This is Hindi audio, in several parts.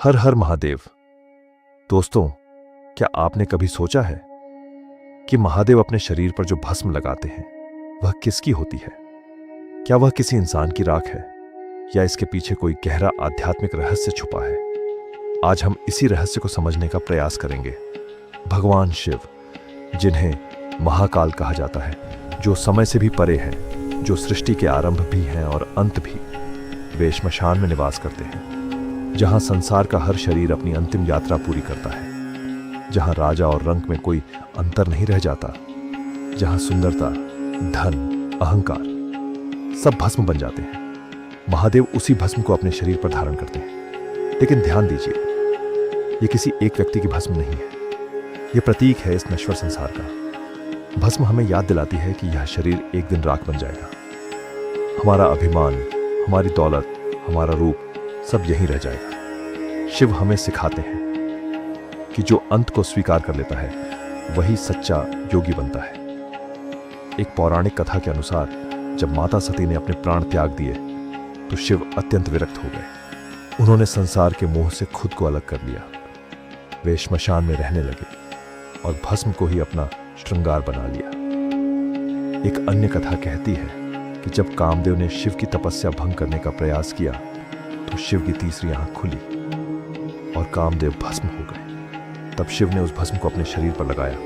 हर हर महादेव। दोस्तों, क्या आपने कभी सोचा है कि महादेव अपने शरीर पर जो भस्म लगाते हैं वह किसकी होती है? क्या वह किसी इंसान की राख है या इसके पीछे कोई गहरा आध्यात्मिक रहस्य छुपा है? आज हम इसी रहस्य को समझने का प्रयास करेंगे। भगवान शिव, जिन्हें महाकाल कहा जाता है, जो समय से भी परे हैं, जो सृष्टि के आरंभ भी हैं और अंत भी, वे श्मशान में निवास करते हैं, जहां संसार का हर शरीर अपनी अंतिम यात्रा पूरी करता है, जहां राजा और रंक में कोई अंतर नहीं रह जाता, जहां सुंदरता, धन, अहंकार सब भस्म बन जाते हैं। महादेव उसी भस्म को अपने शरीर पर धारण करते हैं। लेकिन ध्यान दीजिए, यह किसी एक व्यक्ति की भस्म नहीं है। यह प्रतीक है इस नश्वर संसार का। भस्म हमें याद दिलाती है कि यह शरीर एक दिन राख बन जाएगा। हमारा अभिमान, हमारी दौलत, हमारा रूप सब यहीं रह जाएगा। शिव हमें सिखाते हैं कि जो अंत को स्वीकार कर लेता है वही सच्चा योगी बनता है। एक पौराणिक कथा के अनुसार जब माता सती ने अपने प्राण त्याग दिए तो शिव अत्यंत विरक्त हो गए। उन्होंने संसार के मोह से खुद को अलग कर लिया। वे श्मशान में रहने लगे और भस्म को ही अपना श्रृंगार बना लिया। एक अन्य कथा कहती है कि जब कामदेव ने शिव की तपस्या भंग करने का प्रयास किया तो शिव की तीसरी आंख खुली और कामदेव भस्म हो गए। तब शिव ने उस भस्म को अपने शरीर पर लगाया,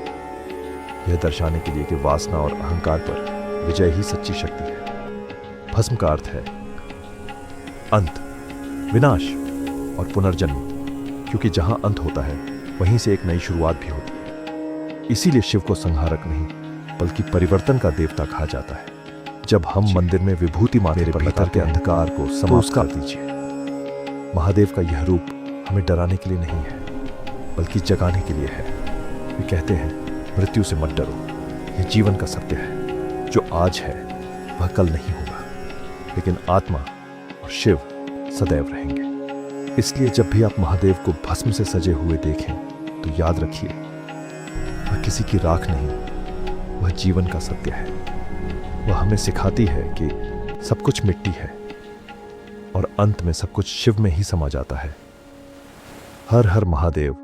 यह दर्शाने के लिए कि वासना और अहंकार पर विजय ही सच्ची शक्ति है। भस्म का अर्थ है अंत, विनाश और पुनर्जन्म, क्योंकि जहां अंत होता है वहीं से एक नई शुरुआत भी होती है। इसीलिए शिव को संहारक नहीं बल्कि परिवर्तन का देवता कहा जाता है। जब हम मंदिर में विभूति माथे पर भीतर के अंधकार को समाप्त कर दीजिए। महादेव का यह रूप हमें डराने के लिए नहीं है बल्कि जगाने के लिए है। वे कहते हैं, मृत्यु से मत डरो, यह जीवन का सत्य है। जो आज है वह कल नहीं होगा, लेकिन आत्मा और शिव सदैव रहेंगे। इसलिए जब भी आप महादेव को भस्म से सजे हुए देखें तो याद रखिए, वह किसी की राख नहीं, वह जीवन का सत्य है। वह हमें सिखाती है कि सब कुछ मिट्टी है और अंत में सब कुछ शिव में ही समा जाता है। हर हर महादेव।